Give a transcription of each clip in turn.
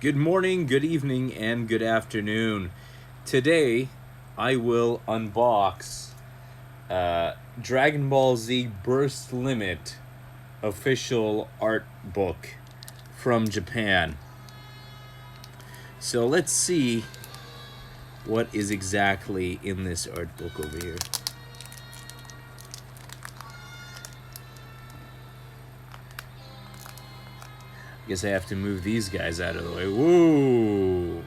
Good morning, good evening, and good afternoon. Today, I will unbox Dragon Ball Z Burst Limit official art book from Japan. So let's see what is exactly in this art book over here. Guess I have to move these guys out of the way. Whoa!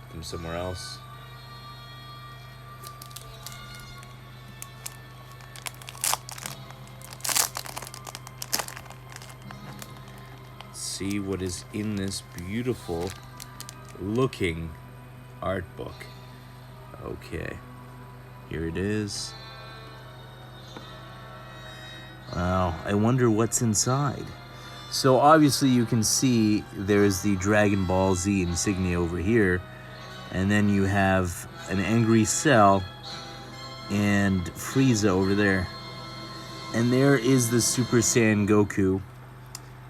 Put them somewhere else. Let's see what is in this beautiful looking art book. Okay, here it is. Wow, I wonder what's inside. So obviously you can see there's the Dragon Ball Z insignia over here, and then you have an angry Cell and Frieza over there. And there is the Super Saiyan Goku.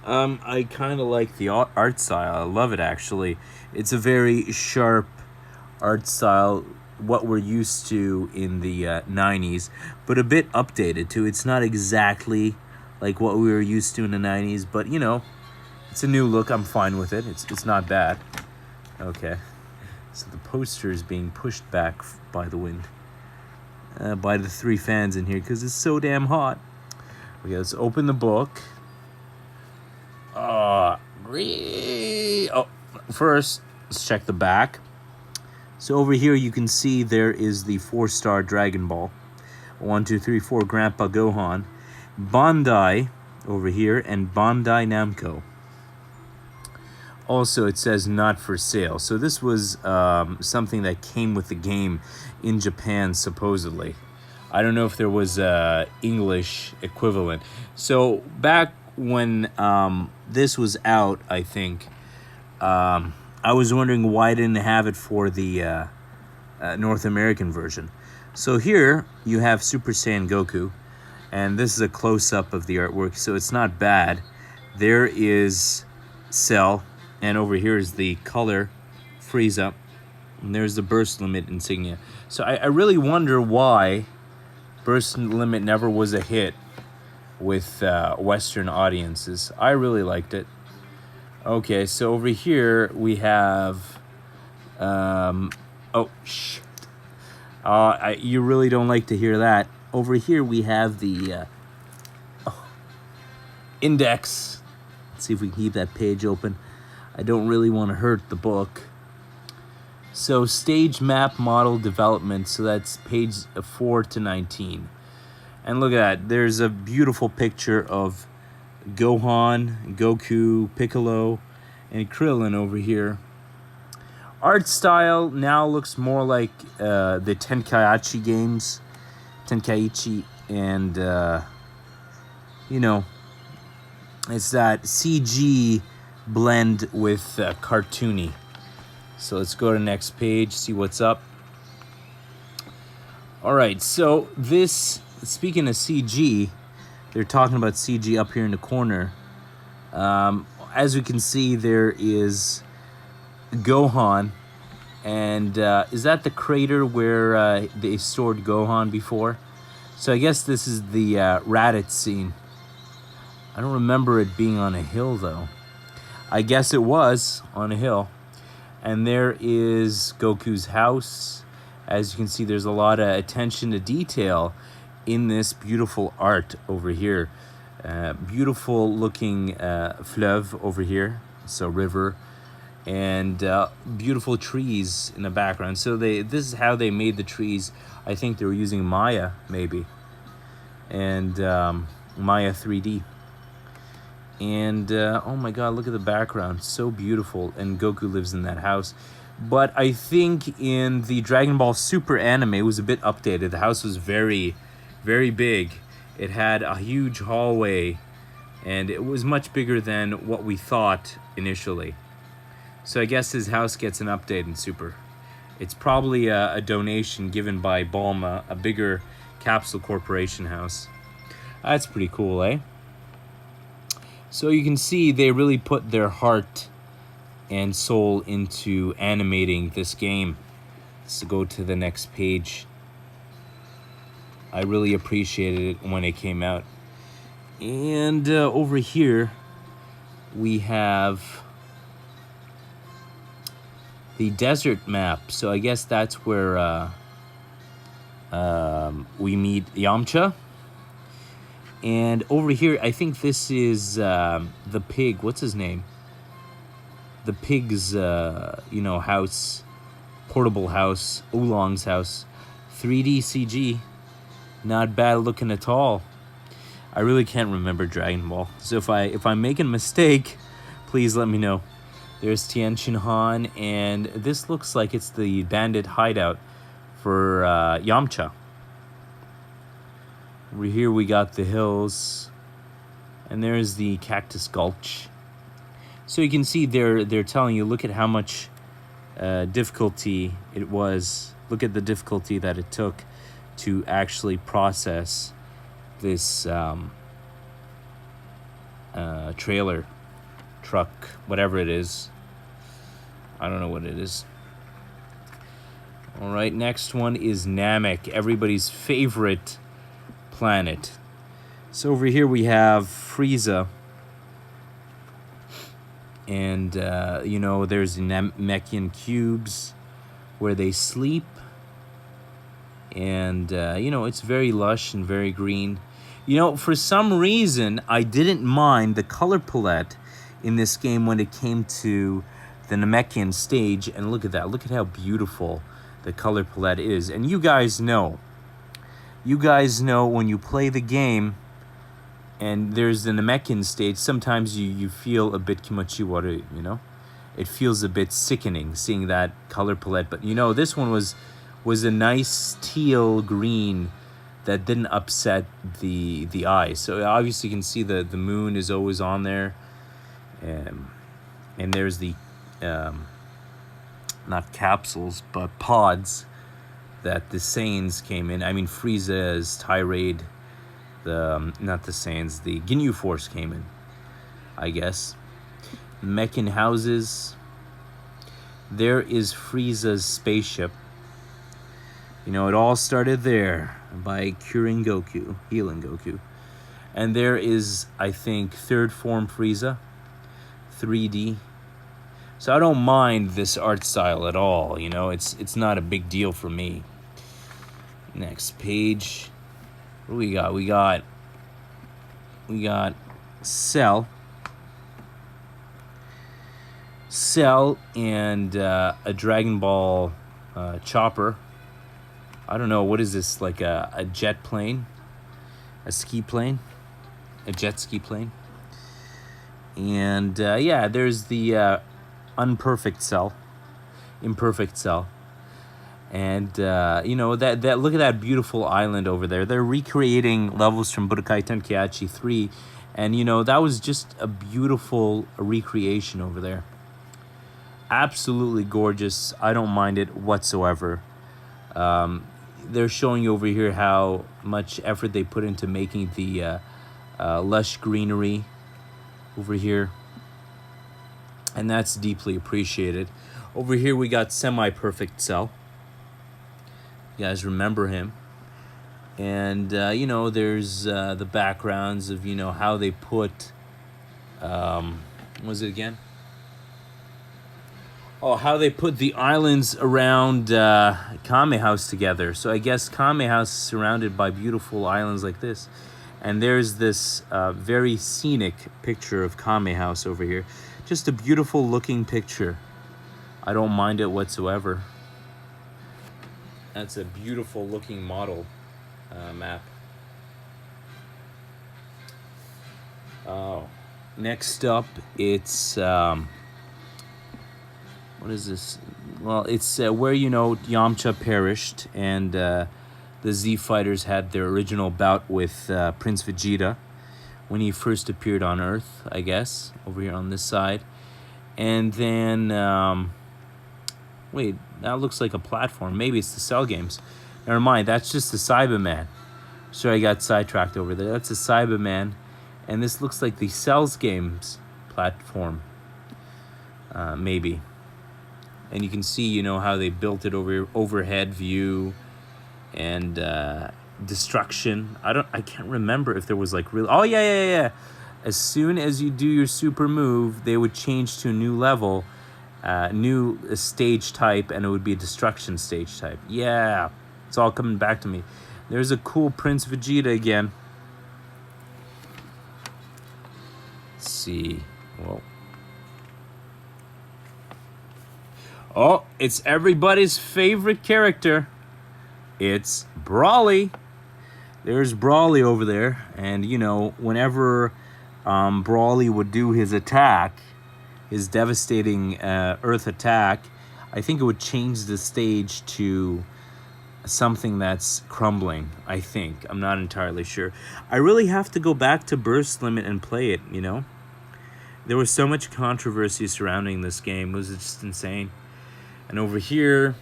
I kind of like the art style. I love it, actually. It's a very sharp art style, what we're used to in the 90s, but a bit updated too. It's not exactly like what we were used to in the 90s, but you know, it's a new look. I'm fine with it. It's not bad. Okay, so the poster is being pushed back by the wind, by the three fans in here, because it's so damn hot. Okay, let's open the book. First, let's check the back. So over here you can see there is the 4-star Dragon Ball. 1, 2, 3, 4, Grandpa Gohan. Bandai over here, and Bandai Namco. Also, it says not for sale. So this was something that came with the game in Japan, supposedly. I don't know if there was a English equivalent. So back when this was out, I think, I was wondering why I didn't have it for the North American version. So here you have Super Saiyan Goku. And this is a close-up of the artwork, so it's not bad. There is Cell, and over here is the color Frieza, and there's the Burst Limit insignia. So I really wonder why Burst Limit never was a hit with Western audiences. I really liked it. Okay, so over here we have... you really don't like to hear that. Over here we have the index. Let's see if we can keep that page open. I don't really want to hurt the book. So stage map model development. So that's page 4 to 19. And look at that. There's a beautiful picture of Gohan, Goku, Piccolo, and Krillin over here. Art style now looks more like the Tenkaichi games. Tenkaichi, and you know, it's that CG blend with cartoony. So let's go to the next page, see what's up. All right, so this, speaking of CG, they're talking about CG up here in the corner. As we can see, there is Gohan. And is that the crater where they stored Gohan before? So I guess this is the Raditz scene. I don't remember it being on a hill, though. I guess it was on a hill. And there is Goku's house. As you can see, there's a lot of attention to detail in this beautiful art over here. Beautiful looking fleuve over here, so river. And beautiful trees in the background. So this is how they made the trees. I think they were using Maya, maybe, and Maya 3D. And oh my God, look at the background, so beautiful. And Goku lives in that house. But I think in the Dragon Ball Super anime, it was a bit updated. The house was very, very big. It had a huge hallway, and it was much bigger than what we thought initially. So I guess his house gets an update in Super. It's probably a donation given by Bulma, a bigger Capsule Corporation house. That's pretty cool, eh? So you can see they really put their heart and soul into animating this game. So go to the next page. I really appreciated it when it came out. And over here, we have the desert map. So I guess that's where we meet Yamcha. And over here, I think this is the pig. What's his name? The pig's, house. Portable house. Oolong's house. 3D CG. Not bad looking at all. I really can't remember Dragon Ball. So if I'm making a mistake, please let me know. There's Tien Shin Han, and this looks like it's the bandit hideout for Yamcha. Over here we got the hills, and there's the Cactus Gulch. So you can see they're telling you, look at how much difficulty it was. Look at the difficulty that it took to actually process this trailer, truck, whatever it is. I don't know what it is. All right, next one is Namek, everybody's favorite planet. So over here we have Frieza. And, there's Namekian cubes where they sleep. And, it's very lush and very green. For some reason, I didn't mind the color palette in this game when it came to the Namekian stage. And look at that. Look at how beautiful the color palette is. And you guys know when you play the game and there's the Namekian stage, sometimes you feel a bit kimachiwaru, It feels a bit sickening seeing that color palette. But, this one was a nice teal green that didn't upset the eye. So obviously you can see the moon is always on there. And there's the, not capsules, but pods that the Saiyans came in. I mean, Frieza's tirade, not the Saiyans, the Ginyu Force came in, I guess. Mechan houses. There is Frieza's spaceship. It all started there by curing Goku, healing Goku. And there is, I think, third form Frieza, 3D. So I don't mind this art style at all, it's not a big deal for me. Next page. What do we got? We got Cell. Cell and a Dragon Ball chopper. I don't know, what is this, like a jet plane? A ski plane? A jet ski plane? And there's the imperfect Cell. And that look at that beautiful island over there. They're recreating levels from Budokai Tenkaichi 3, and that was just a beautiful recreation over there. Absolutely gorgeous. I don't mind it whatsoever. They're showing you over here how much effort they put into making the lush greenery over here. And that's deeply appreciated. Over here we got semi-perfect Cell. You guys remember him. And, there's the backgrounds of, how they put... what was it again? Oh, how they put the islands around Kame House together. So I guess Kame House is surrounded by beautiful islands like this. And there's this very scenic picture of Kame House over here. Just a beautiful looking picture. I don't mind it whatsoever. That's a beautiful looking model map. Next up, it's... what is this? Well, it's where, Yamcha perished and the Z Fighters had their original bout with Prince Vegeta when he first appeared on Earth, I guess, over here on this side. And then, wait, that looks like a platform. Maybe it's the Cell games. Never mind, that's just the Cyberman. Sorry, I got sidetracked over there. That's a Cyberman. And this looks like the Cels games platform. maybe. And you can see, you know, how they built it overhead view and destruction. I can't remember if there was like real. Oh yeah. As soon as you do your super move, they would change to a new level, new stage type, and it would be a destruction stage type. Yeah, it's all coming back to me. There's a cool Prince Vegeta again. Let's see. Well. Oh, it's everybody's favorite character. It's Brawly. There's Brawly over there. And, you know, whenever Brawly would do his attack, his devastating Earth attack, I think it would change the stage to something that's crumbling, I think. I'm not entirely sure. I really have to go back to Burst Limit and play it, you know? There was so much controversy surrounding this game. It was just insane. And over here,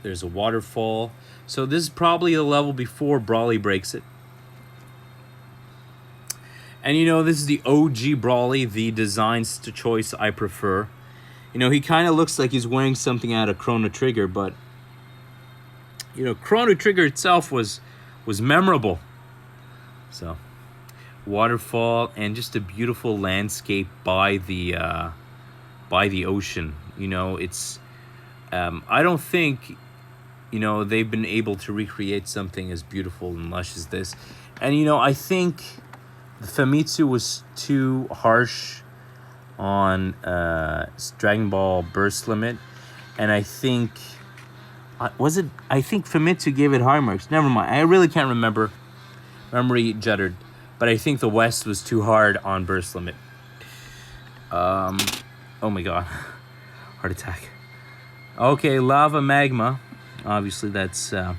there's a waterfall. So this is probably the level before Brawly breaks it. And you know, this is the OG Brawly, the design choice I prefer. You know, he kind of looks like he's wearing something out of Chrono Trigger, but you know, Chrono Trigger itself was memorable. So, waterfall and just a beautiful landscape by the ocean. You know, it's I don't think, you know, they've been able to recreate something as beautiful and lush as this. And you know, I think Famitsu was too harsh on Dragon Ball Burst Limit, and I think I think Famitsu gave it high marks. Never mind, I really can't remember. Memory juddered, but I think the West was too hard on Burst Limit. Oh my god, heart attack. Okay, lava magma. Obviously, that's a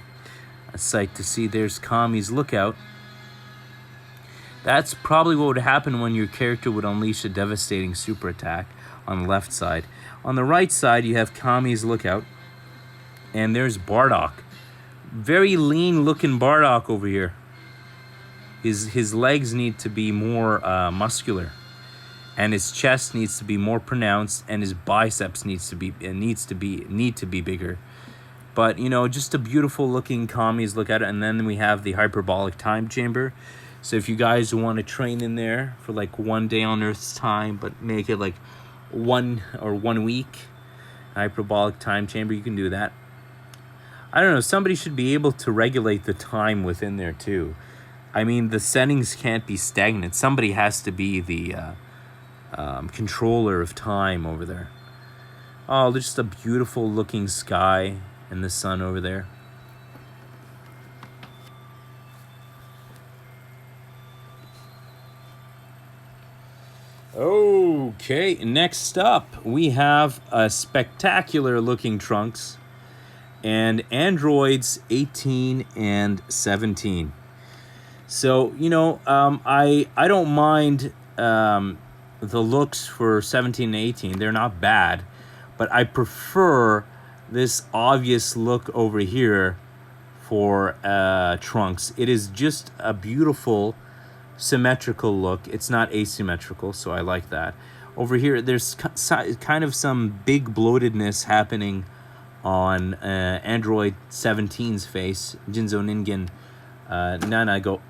sight to see. There's Kami's lookout. That's probably what would happen when your character would unleash a devastating super attack on the left side. On the right side, you have Kami's lookout. And there's Bardock. Very lean looking Bardock over here. His legs need to be more muscular. And his chest needs to be more pronounced, and his biceps need to be bigger. But you know, just a beautiful looking Kami's lookout. And then we have the hyperbolic time chamber. So if you guys want to train in there for like 1 day on Earth's time, but make it like 1 week, hyperbolic time chamber, you can do that. I don't know, somebody should be able to regulate the time within there too. I mean, the settings can't be stagnant. Somebody has to be the controller of time over there. Oh, just a beautiful looking sky and the sun over there. Okay, next up we have a spectacular looking Trunks and androids 18 and 17. So, you know, I don't mind the looks for 17 and 18. They're not bad, but I prefer this obvious look over here for Trunks. It is just a beautiful symmetrical look. It's not asymmetrical, so I like that. Over here, there's kind of some big bloatedness happening on Android 17's face. Jinzo Ningen Junanago.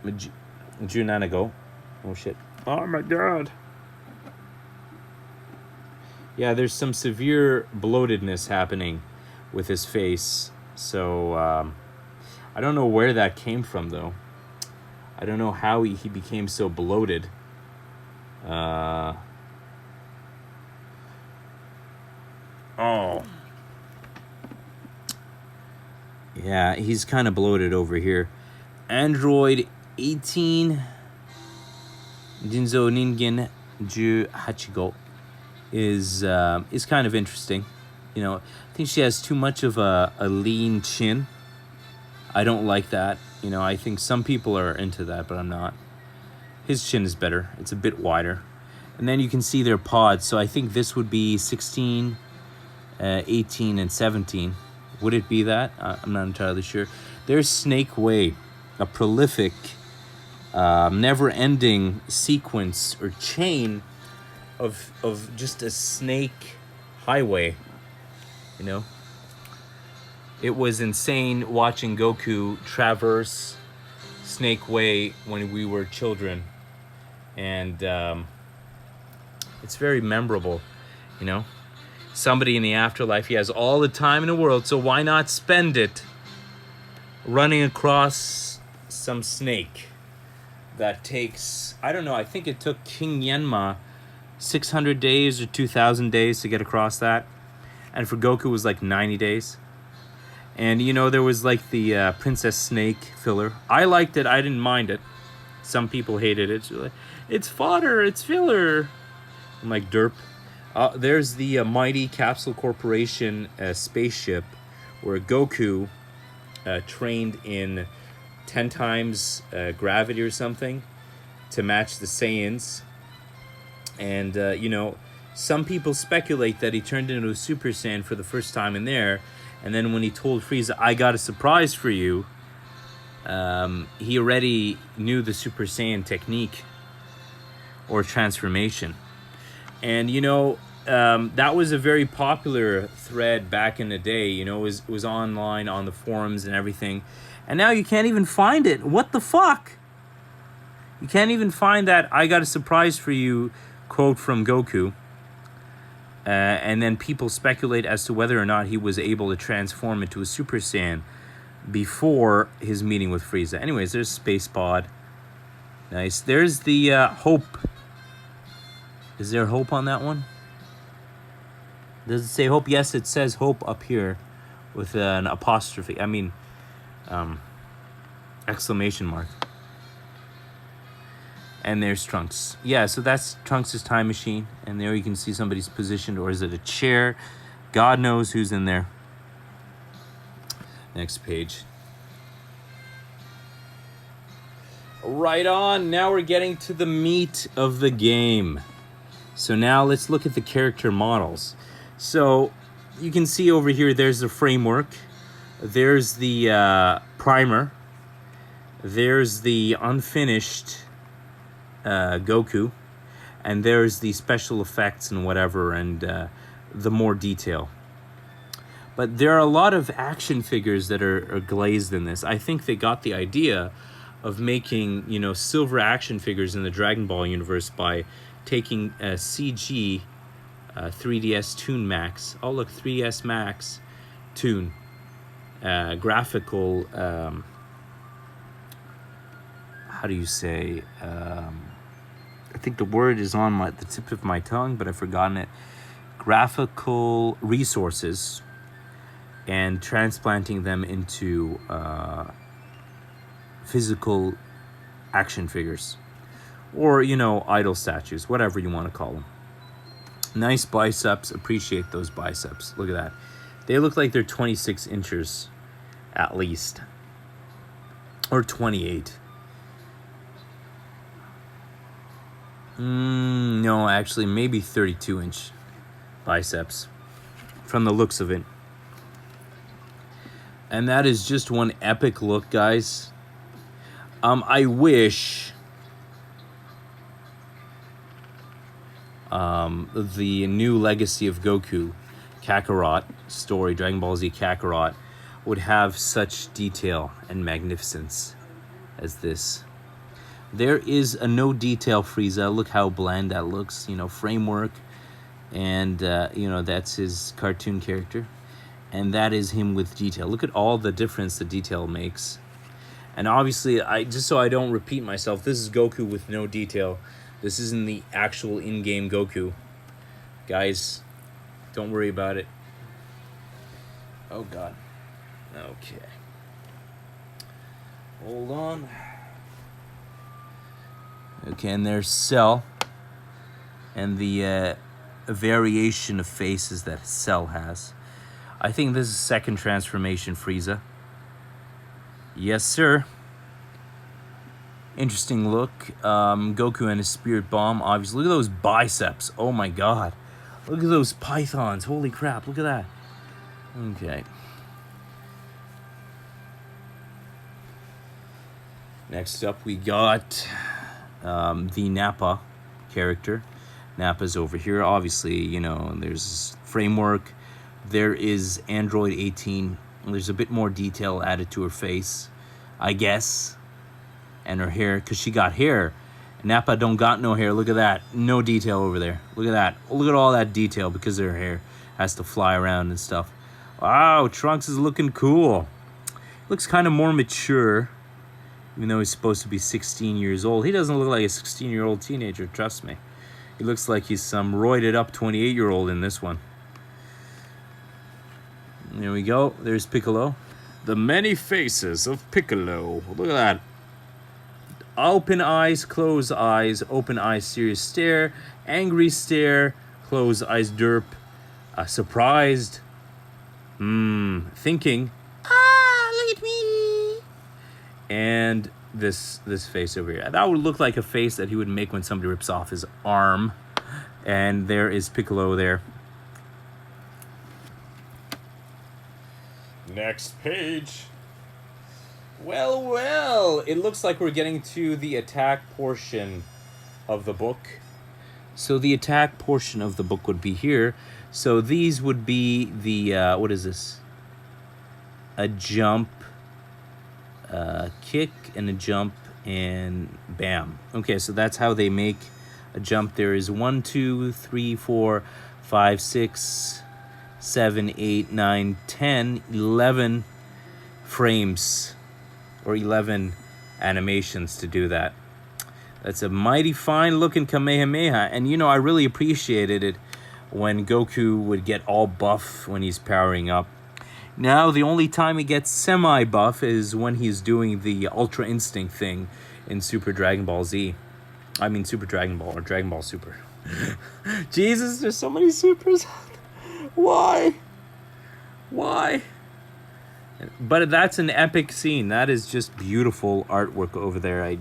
Oh shit. Oh my god. Yeah, there's some severe bloatedness happening with his face. So, I don't know where that came from, though. I don't know how he became so bloated. Oh. Yeah, he's kind of bloated over here. Android 18 Jinzo Ningen Ju Hachigo is kind of interesting. You know, I think she has too much of a lean chin. I don't like that. You know, I think some people are into that, but I'm not. His chin is better. It's a bit wider. And then you can see their pods. So I think this would be 16, 18, and 17. Would it be that? I'm not entirely sure. There's Snake Way, a prolific, never-ending sequence or chain of just a snake highway, you know. It was insane watching Goku traverse Snake Way when we were children, and it's very memorable, you know. Somebody in the afterlife, he has all the time in the world, so why not spend it running across some snake that takes, I don't know, I think it took King Yenma 600 days or 2,000 days to get across that, and for Goku it was like 90 days. And you know, there was like the Princess Snake filler. I liked it, I didn't mind it. Some people hated it. Like, it's fodder, it's filler. I'm like, derp. There's the mighty Capsule Corporation spaceship where Goku trained in 10 times gravity or something to match the Saiyans. And, you know, some people speculate that he turned into a Super Saiyan for the first time in there. And then when he told Frieza, I got a surprise for you, he already knew the Super Saiyan technique or transformation. And, you know, that was a very popular thread back in the day. You know, it was online on the forums and everything. And now you can't even find it. What the fuck? You can't even find that I got a surprise for you quote from Goku. And then people speculate as to whether or not he was able to transform into a Super Saiyan before his meeting with Frieza. Anyways, there's Space Pod. Nice. There's the Hope. Is there Hope on that one? Does it say Hope? Yes, it says Hope up here with an apostrophe. I mean, exclamation mark. And there's Trunks. Yeah, so that's Trunks' time machine. And there you can see somebody's positioned, or is it a chair? God knows who's in there. Next page. Right on. Now we're getting to the meat of the game. So now let's look at the character models. So you can see over here, there's the framework. There's the primer. There's the unfinished Goku, and there's the special effects and whatever, and the more detail. But there are a lot of action figures that are glazed in this. I think they got the idea of making, you know, silver action figures in the Dragon Ball universe by taking a CG 3DS Toon Max. Oh look, 3DS Max Toon graphical. How do you say? I think the word is on the tip of my tongue, but I've forgotten it. Graphical resources, and transplanting them into physical action figures, or, you know, idol statues, whatever you want to call them. Nice biceps. Appreciate those biceps. Look at that. They look like they're 26 inches at least, or 28. No, actually, maybe 32-inch biceps from the looks of it. And that is just one epic look, guys. I wish the new Legacy of Goku Kakarot story, Dragon Ball Z Kakarot, would have such detail and magnificence as this. There is a no detail Frieza. Look how bland that looks. You know, framework, and you know, that's his cartoon character, and that is him with detail. Look at all the difference the detail makes. And obviously, just so I don't repeat myself, this is Goku with no detail. This isn't the actual in-game Goku. Guys, don't worry about it. Oh God. Okay. Hold on. Okay, and there's Cell, and the variation of faces that Cell has. I think this is second transformation Frieza. Yes, sir. Interesting look. Goku and his spirit bomb, obviously. Look at those biceps. Oh my God. Look at those pythons. Holy crap, look at that. Okay. Next up we got the Nappa character. Nappa's over here. Obviously, you know, there's framework. There is Android 18. There's a bit more detail added to her face, I guess. And her hair, because she got hair. Nappa don't got no hair. Look at that. No detail over there. Look at that. Look at all that detail because her hair has to fly around and stuff. Wow, Trunks is looking cool. Looks kind of more mature, even though he's supposed to be 16 years old. He doesn't look like a 16-year-old teenager, trust me. He looks like he's some roided up 28-year-old in this one. There we go. There's Piccolo. The many faces of Piccolo. Look at that. Open eyes, closed eyes, open eyes, serious stare, angry stare, closed eyes, derp, surprised, thinking, look at me, and this face over here. That would look like a face that he would make when somebody rips off his arm. And there is Piccolo there. Next page. Well, it looks like we're getting to the attack portion of the book. So the attack portion of the book would be here. So these would be the, what is this? A jump, kick, and a jump, and bam. Okay, so that's how they make a jump. There is 1, 2, 3, 4, 5, 6, 7, 8, 9, 10, 11 frames. Or 11 animations to do that. That's a mighty fine looking Kamehameha. And you know, I really appreciated it when Goku would get all buff when he's powering up. Now, the only time he gets semi-buff is when he's doing the Ultra Instinct thing in Super Dragon Ball Z. I mean Super Dragon Ball, or Dragon Ball Super. Jesus, there's so many supers. Why? But that's an epic scene. That is just beautiful artwork over there.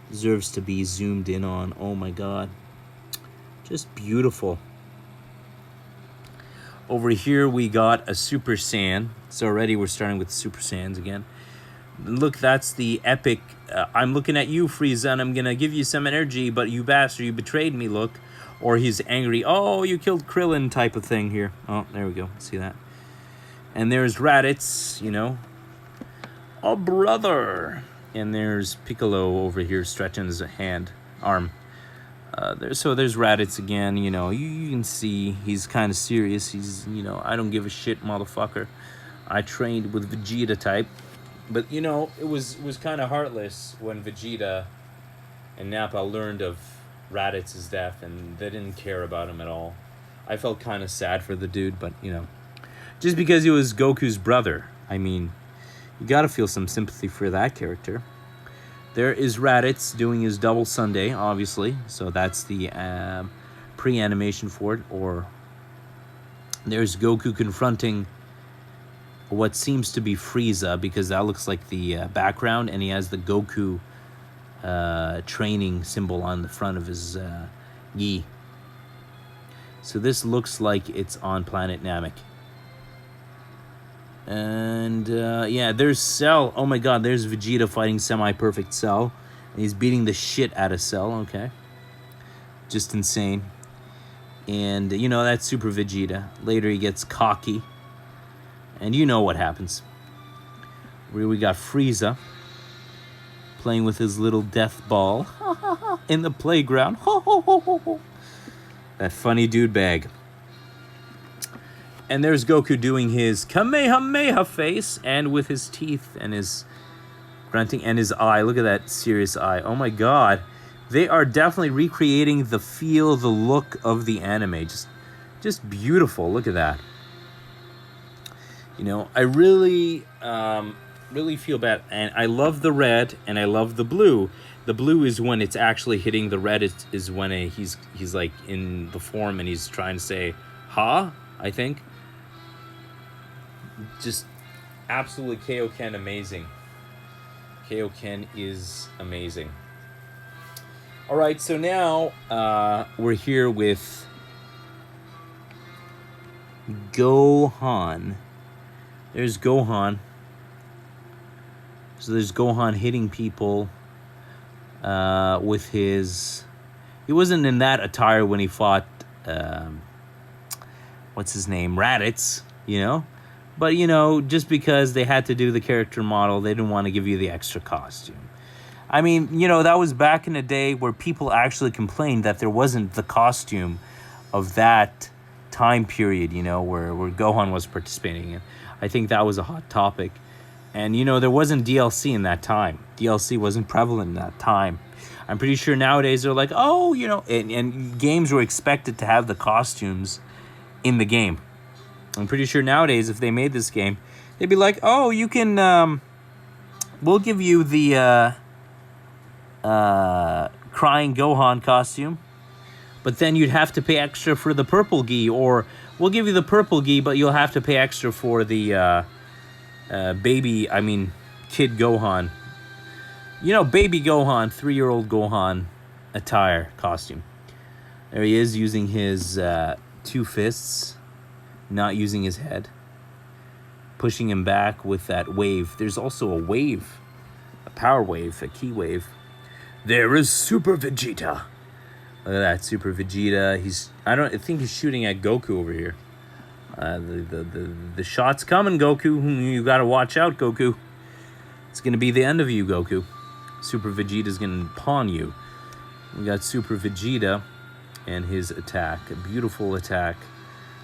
Deserves to be zoomed in on. Oh my god. Just beautiful. Over here we got a Super Saiyan. So already we're starting with Super Saiyans again. Look, that's the epic, I'm looking at you, Frieza, and I'm gonna give you some energy, but you bastard, you betrayed me, look. Or he's angry, oh, you killed Krillin type of thing here. Oh, there we go, see that? And there's Raditz, you know. Oh, brother. And there's Piccolo over here stretching his arm. There's Raditz again, you know. You can see he's kind of serious. He's, you know, I don't give a shit, motherfucker. I trained with Vegeta type. But, you know, it was kind of heartless when Vegeta and Nappa learned of Raditz's death, and they didn't care about him at all. I felt kind of sad for the dude, but, you know. Just because he was Goku's brother. I mean, you gotta feel some sympathy for that character. There is Raditz doing his double Sunday, obviously. So that's the pre-animation for it. Or there's Goku confronting what seems to be Frieza, because that looks like the background, and he has the Goku training symbol on the front of his gi. So this looks like it's on planet Namek. And yeah, there's Cell. Oh my god, there's Vegeta fighting semi-perfect Cell. And he's beating the shit out of Cell, okay. Just insane. And, you know, that's Super Vegeta. Later he gets cocky. And you know what happens. Where we got Frieza playing with his little death ball in the playground. That funny dude bag. And there's Goku doing his Kamehameha face, and with his teeth and his grunting and his eye. Look at that serious eye. Oh my god. They are definitely recreating the feel, the look of the anime. Just beautiful. Look at that. You know, I really feel bad. And I love the red, and I love the blue. The blue is when it's actually hitting. The red is when he's like in the form and he's trying to say, ha, I think. Just absolutely Kaioken amazing. Kaioken is amazing. All right, so now we're here with Gohan. There's Gohan. So there's Gohan hitting people with his He wasn't in that attire when he fought, what's his name, Raditz, you know? But, you know, just because they had to do the character model, they didn't want to give you the extra costume. I mean, you know, that was back in the day where people actually complained that there wasn't the costume of that time period, you know, where Gohan was participating in. I think that was a hot topic. And, you know, there wasn't DLC in that time. DLC wasn't prevalent in that time. I'm pretty sure nowadays they're like, oh, you know, and games were expected to have the costumes in the game. I'm pretty sure nowadays if they made this game, they'd be like, oh, you can, we'll give you the crying Gohan costume, but then you'd have to pay extra for the purple gi, or we'll give you the purple gi, but you'll have to pay extra for the kid Gohan. You know, baby Gohan, 3-year-old Gohan attire costume. There he is using his 2 fists, not using his head. Pushing him back with that wave. There's also a wave, a power wave, a ki wave. There is Super Vegeta. Look at that, Super Vegeta. I think he's shooting at Goku over here. The shot's coming, Goku. You gotta watch out, Goku. It's gonna be the end of you, Goku. Super Vegeta's gonna pawn you. We got Super Vegeta and his attack. A beautiful attack.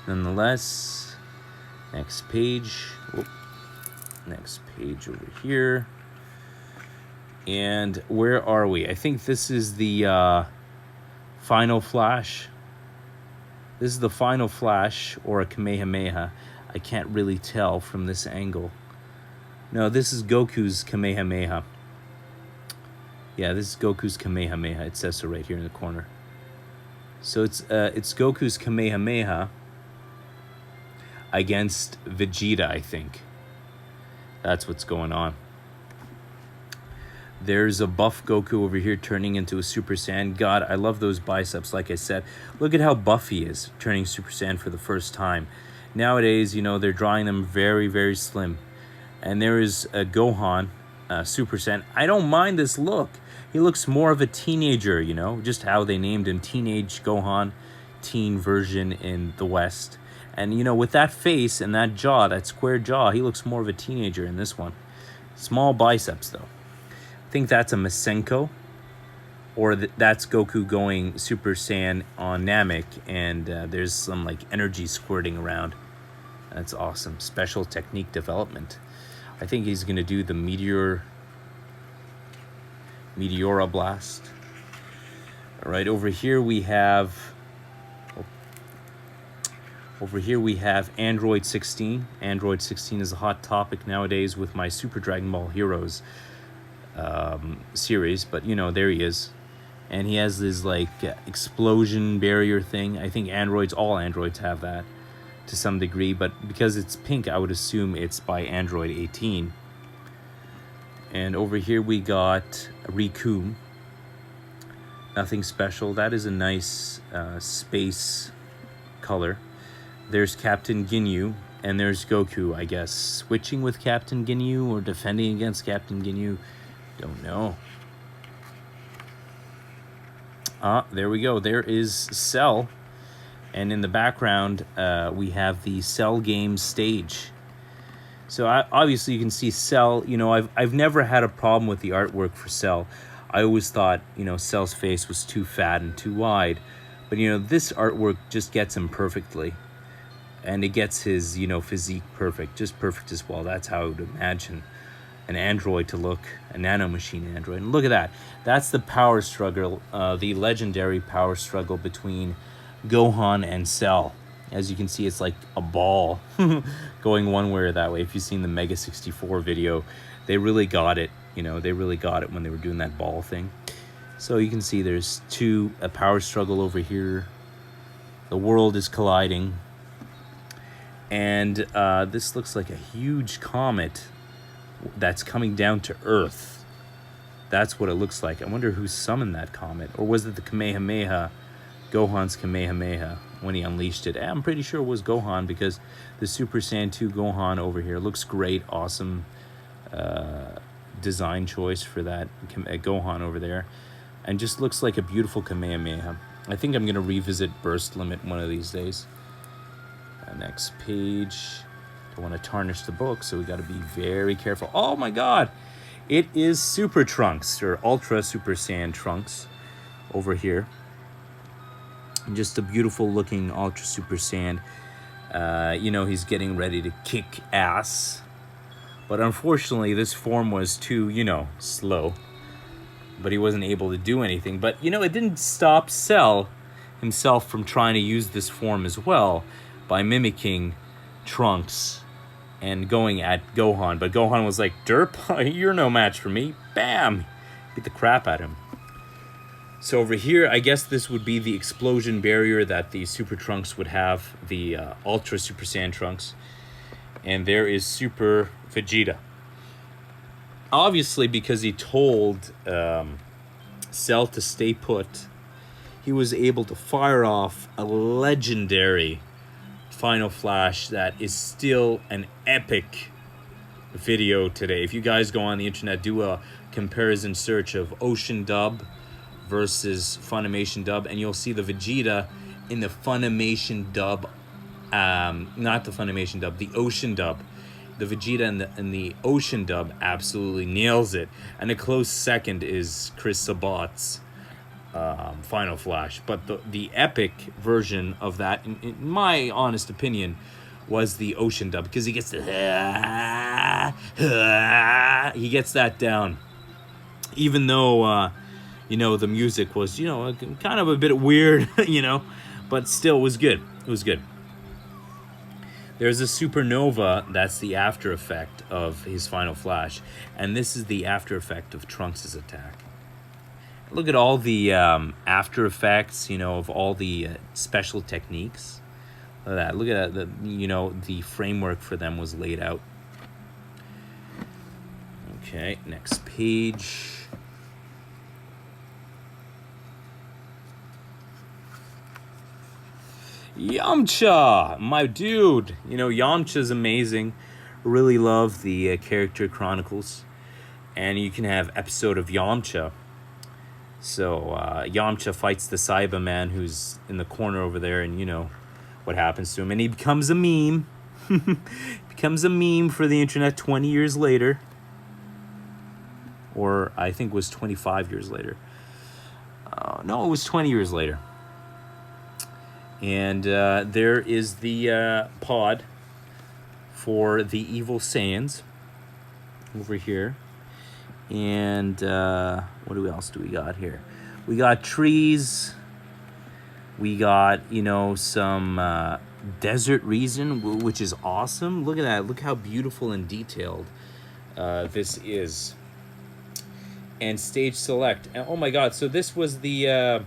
Nonetheless, next page. Whoop. Next page over here. And where are we? I think this is the final flash. This is the final flash or a Kamehameha. I can't really tell from this angle. No, this is Goku's Kamehameha. Yeah, this is Goku's Kamehameha. It says so right here in the corner. So it's Goku's Kamehameha against Vegeta, I think. That's what's going on. There's a buff Goku over here turning into a Super Saiyan. God, I love those biceps, like I said. Look at how buff he is, turning Super Saiyan for the first time. Nowadays, you know, they're drawing them very, very slim. And there is a Gohan, Super Saiyan. I don't mind this look. He looks more of a teenager, you know, just how they named him Teenage Gohan, teen version in the West. And, you know, with that face and that jaw, that square jaw, he looks more of a teenager in this one. Small biceps, though. I think that's a Masenko, or that's Goku going Super Saiyan on Namek, and there's some, like, energy squirting around. That's awesome. Special technique development. I think he's going to do the Meteora Blast. All right, over here we have Android 16. Android 16 is a hot topic nowadays with my Super Dragon Ball Heroes series, but you know, there he is. And he has this like explosion barrier thing. I think all androids have that to some degree, but because it's pink, I would assume it's by Android 18. And over here we got Riku. Nothing special. That is a nice space color. There's Captain Ginyu, and there's Goku, I guess. Switching with Captain Ginyu or defending against Captain Ginyu. Don't know. There we go. There is Cell. And in the background, we have the Cell game stage. So obviously you can see Cell. You know, I've never had a problem with the artwork for Cell. I always thought, you know, Cell's face was too fat and too wide. But, you know, this artwork just gets him perfectly. And it gets his, you know, physique perfect. Just perfect as well. That's how I would imagine an android to look. A nanomachine android. And look at that. That's the power struggle. The legendary power struggle between Gohan and Cell. As you can see, it's like a ball going one way or that way. If you've seen the Mega 64 video, they really got it. You know, they really got it when they were doing that ball thing. So you can see there's a power struggle over here. The world is colliding. And this looks like a huge comet that's coming down to Earth. That's what it looks like. I wonder who summoned that comet. Or was it the Kamehameha, Gohan's Kamehameha, when he unleashed it? I'm pretty sure it was Gohan, because the Super Saiyan 2 Gohan over here looks great. Awesome design choice for that Gohan over there. and just looks like a beautiful Kamehameha. I think I'm going to revisit Burst Limit one of these days. Next page. Don't want to tarnish the book, so we got to be very careful. Oh my god! It is Super Trunks, or Ultra Super Saiyan Trunks, over here. Just a beautiful looking Ultra Super Saiyan. You know, he's getting ready to kick ass. But unfortunately, this form was too, you know, slow. But he wasn't able to do anything. But, you know, it didn't stop Cell himself from trying to use this form as well by mimicking Trunks and going at Gohan. But Gohan was like, derp, you're no match for me. Bam! Beat the crap out of him. So over here, I guess this would be the explosion barrier that the Super Trunks would have, the Ultra Super Saiyan Trunks. And there is Super Vegeta. Obviously, because he told Cell to stay put, he was able to fire off a legendary Final Flash that is still an epic video today. If you guys go on the internet, do a comparison search of Ocean Dub versus Funimation Dub, and you'll see the Vegeta in the Funimation Dub, not the Funimation Dub, the Ocean Dub. The Vegeta in the Ocean Dub absolutely nails it, and a close second is Chris Sabat's Final Flash. But the epic version of that, in my honest opinion, was the Ocean Dub, because he gets the he gets that down, even though you know, the music was, you know, kind of a bit weird, you know, but still was good. It was good. There's a supernova, that's the after effect of his Final Flash, and this is the after effect of Trunks' attack. Look at all the after effects, you know, of all the special techniques. Look at that. Look at that. You know, the framework for them was laid out. Okay, next page. Yamcha, my dude. You know, Yamcha's amazing. Really love the character chronicles. And you can have episode of Yamcha. So, Yamcha fights the Cyberman who's in the corner over there, and you know what happens to him. And he becomes a meme. Becomes a meme for the internet 20 years later. Or I think it was 25 years later. No, it was 20 years later. And there is the pod for the evil Saiyans over here. And what else do we got here? We got trees. We got, you know, some desert region, which is awesome. Look at that. Look how beautiful and detailed this is. And stage select. And, oh my god, so this was the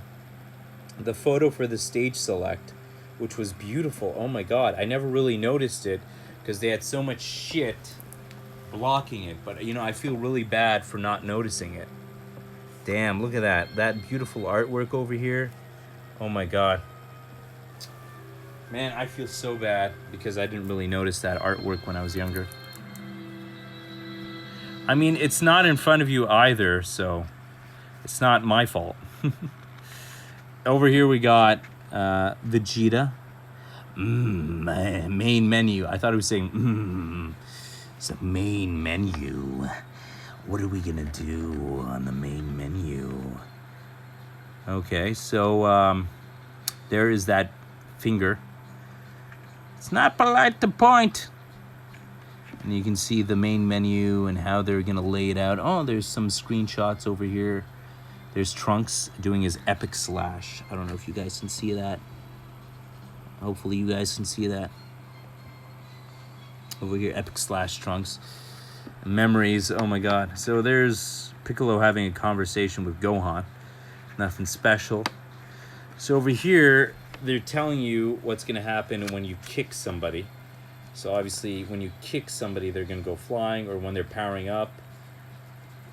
photo for the stage select, which was beautiful. Oh my god, I never really noticed it because they had so much shit blocking it. But, you know, I feel really bad for not noticing it. Damn, look at that. That beautiful artwork over here. Oh my god. Man, I feel so bad because I didn't really notice that artwork when I was younger. I mean, it's not in front of you either, so it's not my fault. Over here we got Vegeta. Main menu. I thought it was saying, it's a main menu. What are we gonna do on the main menu? Okay, so there is that finger. It's not polite to point. And you can see the main menu and how they're gonna lay it out. Oh, there's some screenshots over here. There's Trunks doing his epic slash. I don't know if you guys can see that. Hopefully you guys can see that. Over here, epic slash Trunks. Memories, oh my god. So there's Piccolo having a conversation with Gohan. Nothing special. So over here, they're telling you what's gonna happen when you kick somebody. So obviously, when you kick somebody, they're gonna go flying, or when they're powering up.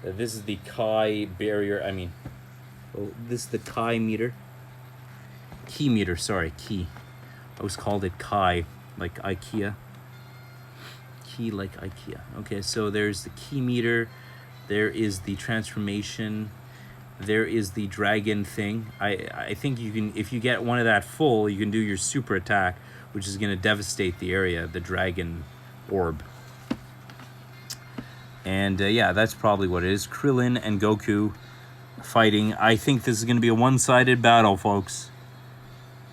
This is the Kai barrier, this is the Kai meter. Key meter, sorry, key. I always called it Kai, like IKEA. Key like IKEA. Okay, so there's the key meter. There is the transformation. there is the dragon thing. I think you can, if you get one of that full, you can do your super attack, which is going to devastate the area, the dragon orb. And yeah, that's probably what it is. Krillin and Goku fighting. I think this is going to be a one-sided battle, folks.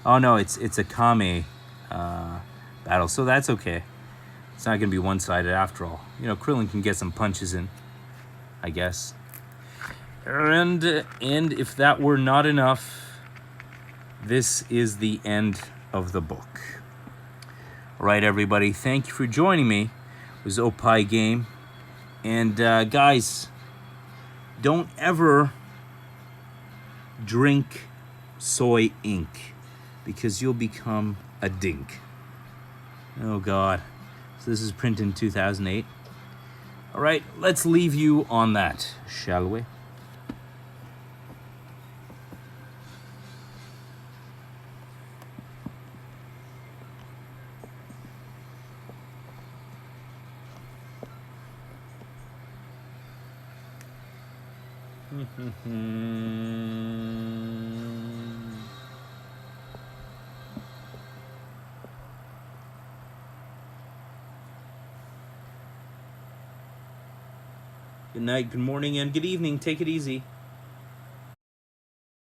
Oh no, it's a Kame battle, so that's okay. It's not going to be one-sided after all. You know, Krillin can get some punches in, I guess. And if that were not enough, this is the end of the book. All right, everybody, thank you for joining me. It was OppaiGAME. And guys, don't ever drink soy ink, because you'll become a dink. Oh God. So this is printed in 2008. All right, let's leave you on that, shall we? Good night, good morning, and good evening. Take it easy.